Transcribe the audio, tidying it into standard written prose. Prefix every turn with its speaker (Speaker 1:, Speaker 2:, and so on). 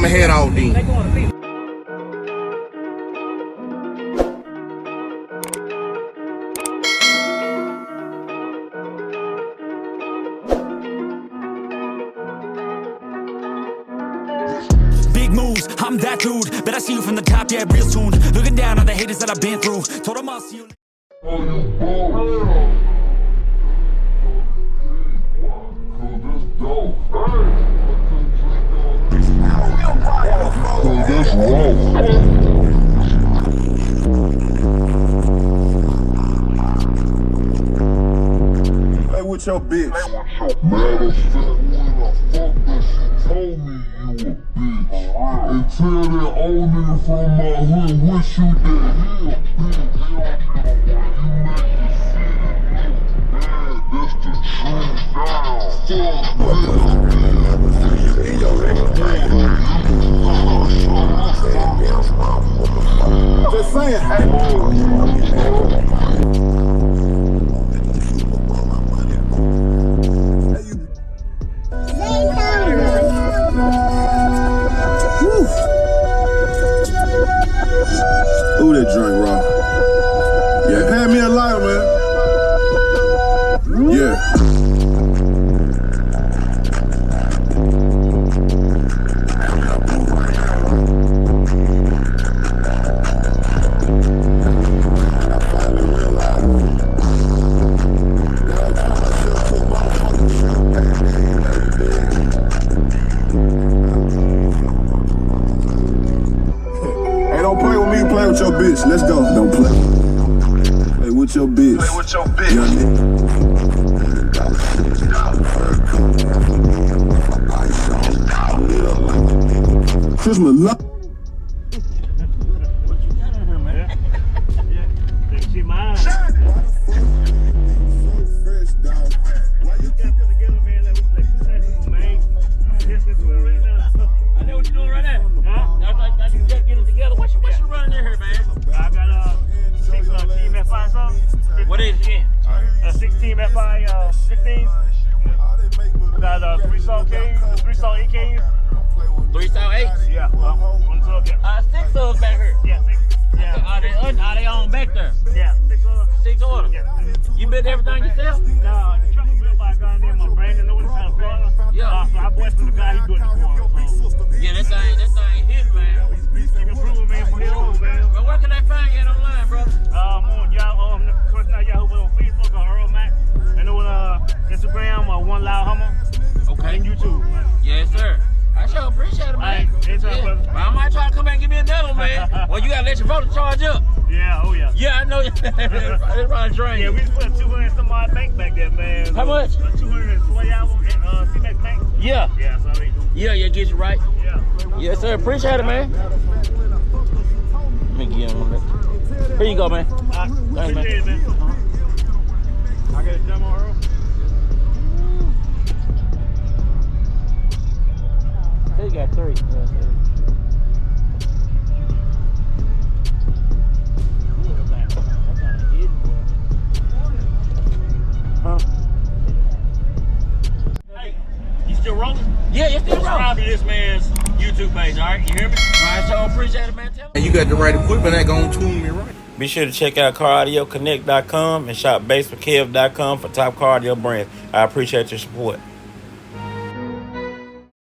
Speaker 1: I'ma head out then.
Speaker 2: Big moves, I'm that dude. Bet I see you from the top, yeah, real soon. Looking down on the haters that I've been through. Told them I'll see you.
Speaker 3: Play with your bitch.
Speaker 4: Matter of fact, when I fucked her, she told me you a bitch. And tell that old nigga from my hood, wish you that hell, bitch. You make the city look bad, that's the truth.
Speaker 3: Just saying. Ooh, that drink raw. Yeah, hand me a lighter, man. Yeah. Play with your bitch, let's go. Don't play. Play with your bitch. Play with your bitch. Young nigga. Christmas love.
Speaker 5: What you got in here, man? Yeah. Think she mine?
Speaker 3: Fresh dog. Why you
Speaker 5: got to together, man? Like man. Yes, let's do it right now. I know what you're doing right now. Huh? I can just get it together. What you running in here, man? I got 6 team FI something. What is it again? 16 FI 15s. Got 3 song K's, 3 song EKs. 3 song 8s? Yeah. 1 sub, yeah. 6 subs back here. Yeah, 6. Yeah. Are they on back there? Yeah, 6 orders. 6 orders? Yeah. You built everything yourself? No, the truck was built by a guy named Brandon Lewis out of Florida. Yeah. So I bought from the guy he built it for. So. Yeah, that thing hit, man. You can prove it, man, from here on, man. But where can they find you online, brother? On Yahoo, of course not Yahoo, but on Facebook on Earl Mack. And on Instagram, One Loud Hummer. Okay. And YouTube, man. Yes, sir. I sure appreciate it, man. Anytime, brother. I might try to come back and give me another one, man. Well, you gotta let your voter charge up. Yeah, oh yeah. Yeah, I know. It's probably drain. Yeah, we just put 200 and some odd bank back there, man. How much? 220 album at C-Max Bank. Yeah. Yeah, so I mean. Yeah, get you right. Yeah. Yes, sir. Appreciate it, man. Let me get him on that. Here you go, man. Thanks, man. Appreciate it, man. I got a demo, Earl. He got 3. Huh? Hey, you still rolling? Yeah, you still rolling. Subscribe to this man's YouTube page, all right? You hear me? All right, so I appreciate it, man.
Speaker 1: And you got the right equipment that gonna tune me right.
Speaker 6: Be sure to check out CarAudioConnect.com and shop BASSWITHKEV.com for top car audio brands. I appreciate your support.